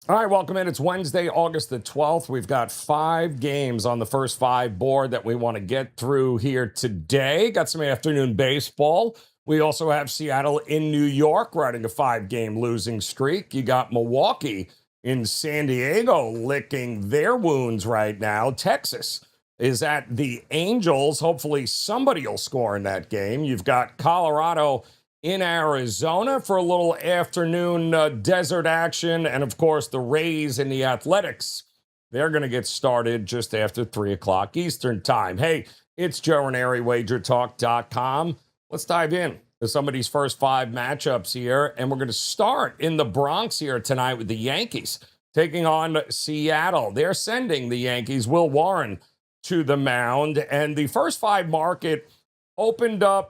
All right, welcome in. It's Wednesday, August the 12th. We've got 5 games on the first 5 board that we want to get through here today. Got some afternoon baseball. We also have Seattle in New York riding a 5-game losing streak. You got Milwaukee in San Diego licking their wounds right now. Texas is at the Angels. Hopefully somebody will score in that game. You've got Colorado in Arizona for a little afternoon desert action. And of course, the Rays and the Athletics, they're going to get started just after 3 o'clock Eastern time. Hey, it's Joe Raineri, WagerTalk.com. Let's dive in to some of these first 5 matchups here. And we're going to start in the Bronx here tonight with the Yankees taking on Seattle. They're sending the Yankees, Will Warren, to the mound. And the first 5 market opened up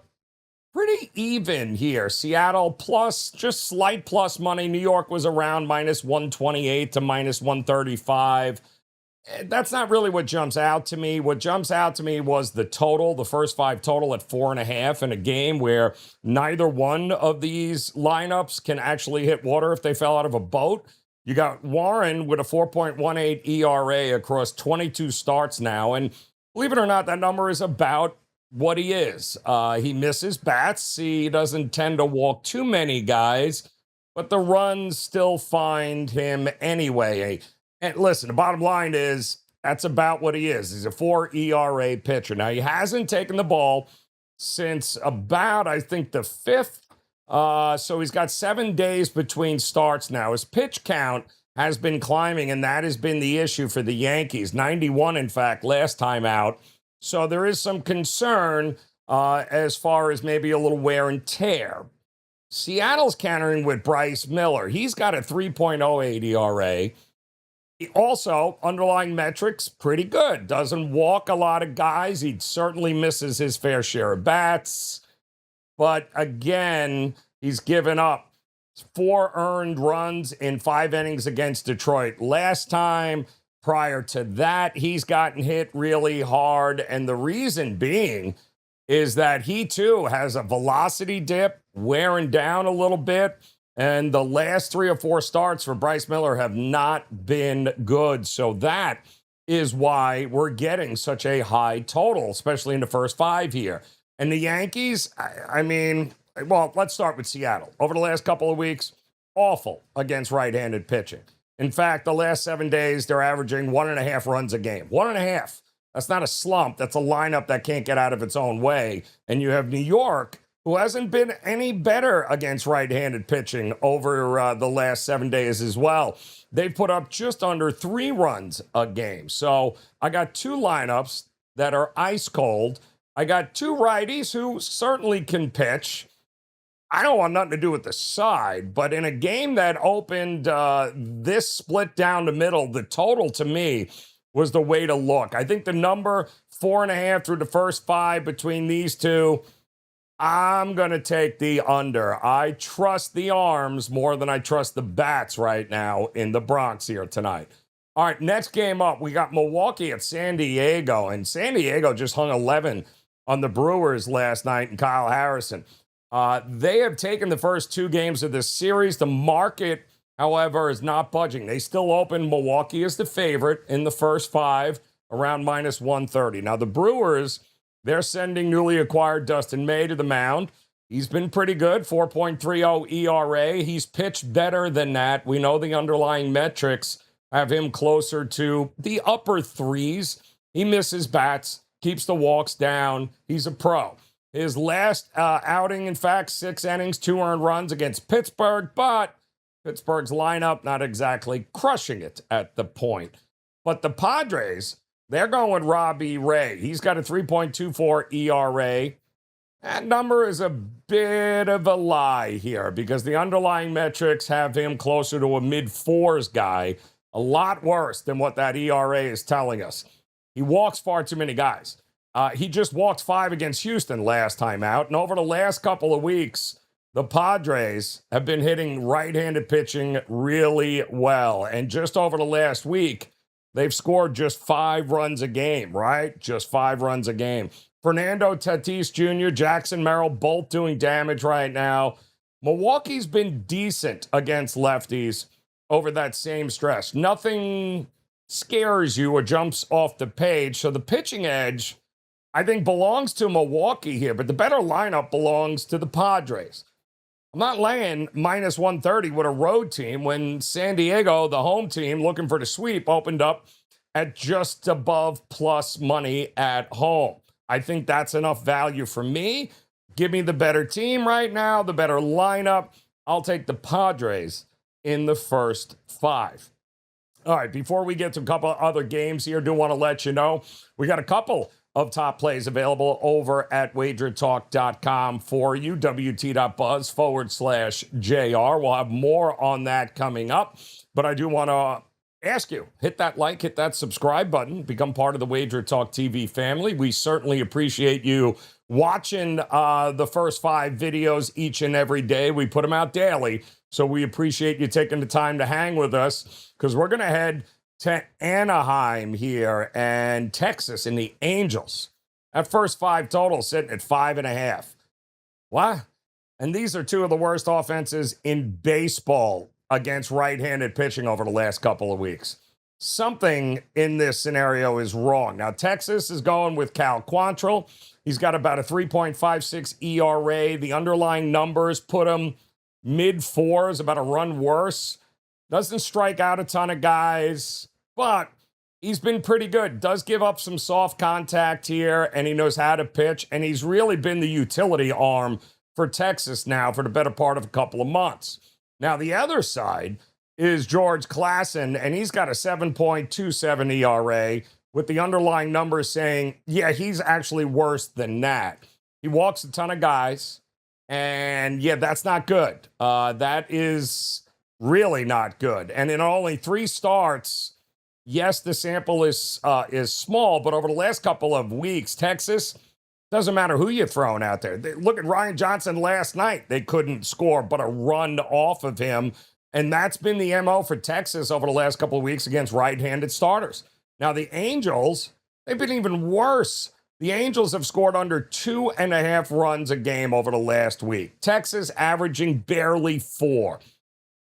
pretty even here. Seattle plus, just slight plus money. New York was around minus 128 to minus 135. That's not really what jumps out to me. What jumps out to me was the total, the first 5 total at 4.5 in a game where neither one of these lineups can actually hit water if they fell out of a boat. You got Warren with a 4.18 ERA across 22 starts now. And believe it or not, that number is about what he is. He misses bats. He doesn't tend to walk too many guys, but the runs still find him anyway. And listen, the bottom line is that's about what he is. He's a 4 ERA pitcher. Now, he hasn't taken the ball since about, I think, the 5th. So he's got 7 days between starts now. His pitch count has been climbing, and that has been the issue for the Yankees. 91, in fact, last time out. So there is some concern as far as maybe a little wear and tear. Seattle's countering with Bryce Miller. He's got a 3.08 ERA. Also, underlying metrics, pretty good. Doesn't walk a lot of guys. He certainly misses his fair share of bats. But again, he's given up 4 earned runs in 5 innings against Detroit last time. Prior to that, he's gotten hit really hard. And the reason being is that he, too, has a velocity dip, wearing down a little bit. And the last 3 or 4 starts for Bryce Miller have not been good. So that is why we're getting such a high total, especially in the first 5 here. And the Yankees, well, let's start with Seattle. Over the last couple of weeks, awful against right-handed pitching. In fact, the last 7 days, they're averaging 1.5 runs a game. 1.5. That's not a slump. That's a lineup that can't get out of its own way. And you have New York, who hasn't been any better against right-handed pitching over the last 7 days as well. They've put up just under 3 runs a game. So I got 2 lineups that are ice cold. I got 2 righties who certainly can pitch. I don't want nothing to do with the side, but in a game that opened this split down the middle, the total to me was the way to look. I think the number 4.5 through the first 5 between these two, I'm going to take the under. I trust the arms more than I trust the bats right now in the Bronx here tonight. All right, next game up, we got Milwaukee at San Diego, and San Diego just hung 11 on the Brewers last night and Kyle Harrison. They have taken the first 2 games of this series. The market, however, is not budging. They still open Milwaukee as the favorite in the first 5, around minus 130. Now, the Brewers, they're sending newly acquired Dustin May to the mound. He's been pretty good, 4.30 ERA. He's pitched better than that. We know the underlying metrics have him closer to the upper 3s. He misses bats, keeps the walks down. He's a pro. His last outing, in fact, 6 innings, 2 earned runs against Pittsburgh, but Pittsburgh's lineup not exactly crushing it at the point. But the Padres, they're going with Robbie Ray. He's got a 3.24 ERA. That number is a bit of a lie here because the underlying metrics have him closer to a mid-4s guy, a lot worse than what that ERA is telling us. He walks far too many guys. He just walked 5 against Houston last time out. And over the last couple of weeks, the Padres have been hitting right-handed pitching really well. And just over the last week, they've scored just 5 runs a game, right? Just 5 runs a game. Fernando Tatis Jr., Jackson Merrill, both doing damage right now. Milwaukee's been decent against lefties. over that same stretch. Nothing scares you or jumps off the page. So the pitching edge, I think, belongs to Milwaukee here, but the better lineup belongs to the Padres. I'm not laying minus 130 with a road team when San Diego, the home team, looking for the sweep, opened up at just above plus money at home. I think that's enough value for me. Give me the better team right now, the better lineup. I'll take the Padres in the first 5. All right, before we get to a couple of other games here, do want to let you know we got a couple of top plays available over at WagerTalk.com for you, WT.buzz/JR. We'll have more on that coming up, but I do want to ask you, hit that like, hit that subscribe button, become part of the WagerTalk TV family. We certainly appreciate you watching the first 5 videos each and every day. We put them out daily, so we appreciate you taking the time to hang with us, because we're going to head to Anaheim here and Texas and the Angels. That first 5 total sitting at 5.5. What? And these are 2 of the worst offenses in baseball against right-handed pitching over the last couple of weeks. Something in this scenario is wrong. Now, Texas is going with Cal Quantrill. He's got about a 3.56 ERA. The underlying numbers put him mid-4s, about a run worse. Doesn't strike out a ton of guys, but he's been pretty good. Does give up some soft contact here, and he knows how to pitch, and he's really been the utility arm for Texas now for the better part of a couple of months. Now, the other side is George Klassen, and he's got a 7.27 ERA with the underlying numbers saying, yeah, he's actually worse than that. He walks a ton of guys, and yeah, that's not good. That is really not good. And in only 3 starts, yes, the sample is small, but over the last couple of weeks, Texas, doesn't matter who you're throwing out there. Look at Ryan Johnson last night. They couldn't score but a run off of him. And that's been the MO for Texas over the last couple of weeks against right-handed starters. Now, the Angels, they've been even worse. The Angels have scored under 2.5 runs a game over the last week. Texas averaging barely 4.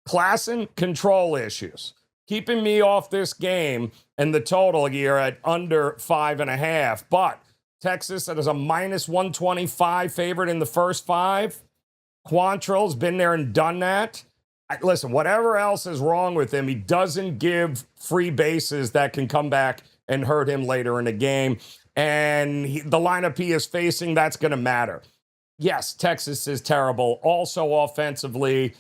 Klassen, control issues. Keeping me off this game and the total here at under 5.5. But Texas, that is a minus 125 favorite in the first 5. Quantrill's been there and done that. Listen, whatever else is wrong with him, he doesn't give free bases that can come back and hurt him later in the game. And the lineup he is facing, that's going to matter. Yes, Texas is terrible, also offensively.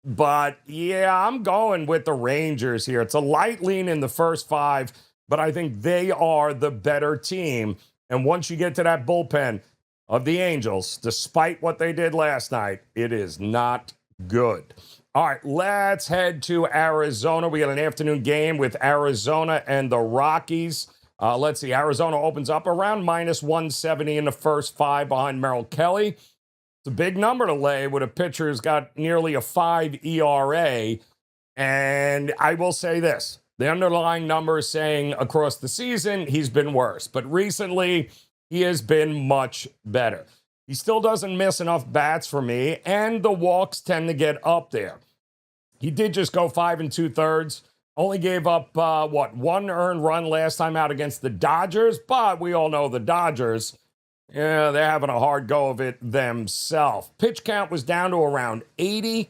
But, yeah, I'm going with the Rangers here. It's a light lean in the first 5, but I think they are the better team. And once you get to that bullpen of the Angels, despite what they did last night, it is not good. All right, let's head to Arizona. We got an afternoon game with Arizona and the Rockies. Let's see. Arizona opens up around minus 170 in the first 5 behind Merrill Kelly. It's a big number to lay with a pitcher who's got nearly a 5 ERA. And I will say this. The underlying number is saying across the season, he's been worse. But recently, he has been much better. He still doesn't miss enough bats for me, and the walks tend to get up there. He did just go 5 2/3. Only gave up, 1 earned run last time out against the Dodgers. But we all know the Dodgers, yeah, they're having a hard go of it themselves. Pitch count was down to around 80.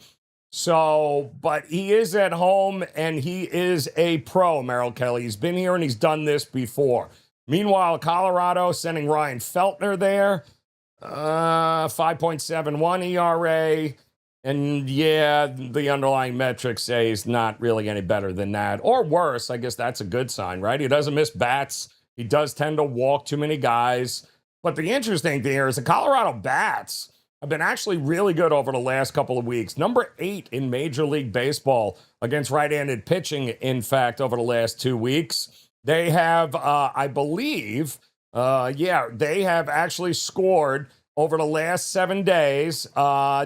So, but he is at home, and he is a pro, Merrill Kelly. He's been here, and he's done this before. Meanwhile, Colorado sending Ryan Feltner there. 5.71 ERA. And, yeah, the underlying metrics say he's not really any better than that. Or worse, I guess that's a good sign, right? He doesn't miss bats. He does tend to walk too many guys. But the interesting thing here is the Colorado bats have been actually really good over the last couple of weeks. Number 8 in Major League Baseball against right-handed pitching, in fact, over the last 2 weeks. They have, I believe, they have actually scored over the last 7 days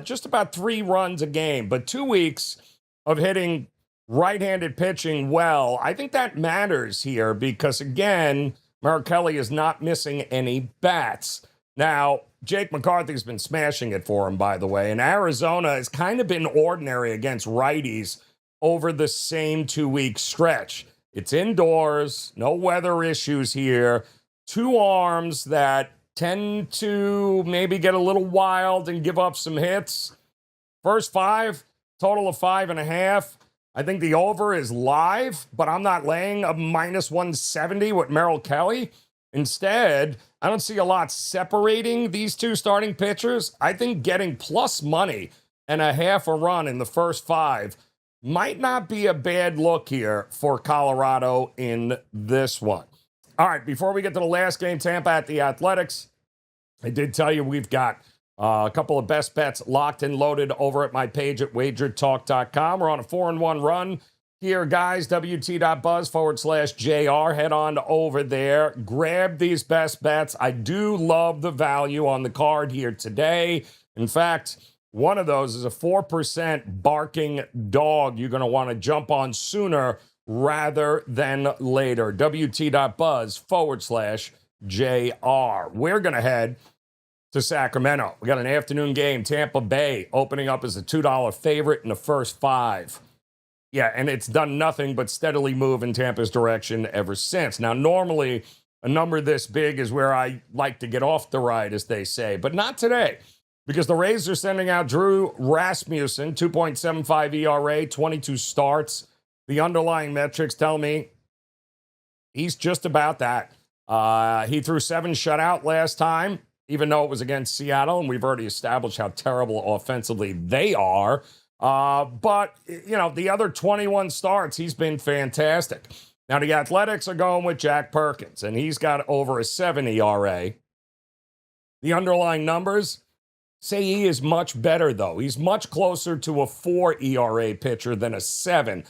just about 3 runs a game. But 2 weeks of hitting right-handed pitching well, I think that matters here because, again, Merrill Kelly is not missing any bats. Now, Jake McCarthy's been smashing it for him, by the way, and Arizona has kind of been ordinary against righties over the same 2-week stretch. It's indoors, no weather issues here. Two arms that tend to maybe get a little wild and give up some hits. First 5, total of 5.5. I think the over is live, but I'm not laying a -170 with Merrill Kelly. Instead, I don't see a lot separating these two starting pitchers. I think getting plus money and a half a run in the first 5 might not be a bad look here for Colorado in this one. All right, before we get to the last game, Tampa at the Athletics, I did tell you we've got a couple of best bets locked and loaded over at my page at WagerTalk.com. We're on a 4-1 run here, guys. WT.buzz/JR. Head on over there. Grab these best bets. I do love the value on the card here today. In fact, one of those is a 4% barking dog you're going to want to jump on sooner rather than later. WT.buzz/JR. We're going to head to Sacramento. We got an afternoon game. Tampa Bay opening up as a $2 favorite in the first 5. Yeah, and it's done nothing but steadily move in Tampa's direction ever since. Now, normally, a number this big is where I like to get off the ride, as they say, but not today, because the Rays are sending out Drew Rasmussen, 2.75 ERA, 22 starts. The underlying metrics tell me he's just about that. He threw 7 shutout last time, even though it was against Seattle, and we've already established how terrible offensively they are. But, you know, the other 21 starts, he's been fantastic. Now, the Athletics are going with Jack Perkins, and he's got over a 7 ERA. The underlying numbers say he is much better, though. He's much closer to a 4 ERA pitcher than a 7.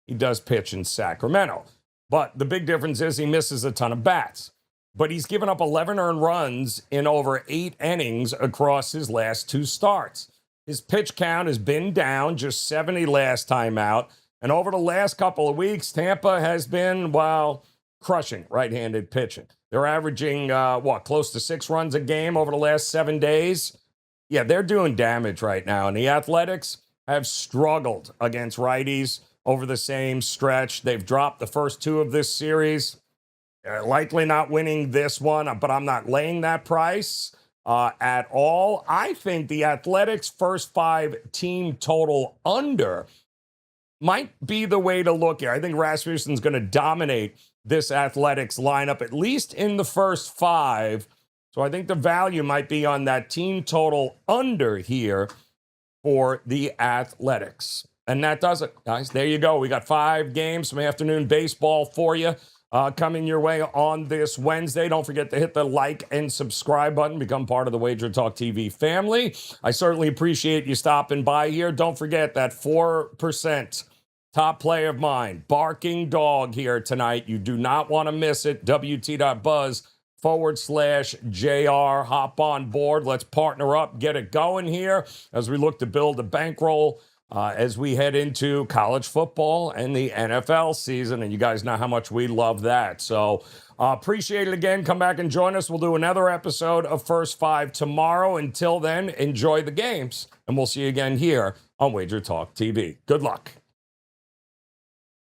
He does pitch in Sacramento. But the big difference is he misses a ton of bats. But he's given up 11 earned runs in over 8 innings across his last 2 starts. His pitch count has been down, just 70 last time out. And over the last couple of weeks, Tampa has been, well, crushing right-handed pitching. They're averaging, close to 6 runs a game over the last 7 days. Yeah, they're doing damage right now. And the Athletics have struggled against righties over the same stretch. They've dropped the first 2 of this series. Likely not winning this one, but I'm not laying that price at all. I think the Athletics' first 5 team total under might be the way to look here. I think Rasmussen's going to dominate this Athletics lineup, at least in the first 5. So I think the value might be on that team total under here for the Athletics. And that does it, guys. There you go. We got 5 games, some afternoon baseball for you. Coming your way on this Wednesday. Don't forget to hit the like and subscribe button. Become part of the Wager Talk TV family. I certainly appreciate you stopping by here. Don't forget that 4% top play of mine, Barking Dog, here tonight. You do not want to miss it. WT.buzz/JR. Hop on board. Let's partner up, get it going here as we look to build a bankroll as we head into college football and the NFL season. And you guys know how much we love that. So appreciate it again. Come back and join us. We'll do another episode of First 5 tomorrow. Until then, enjoy the games. And we'll see you again here on Wager Talk TV. Good luck.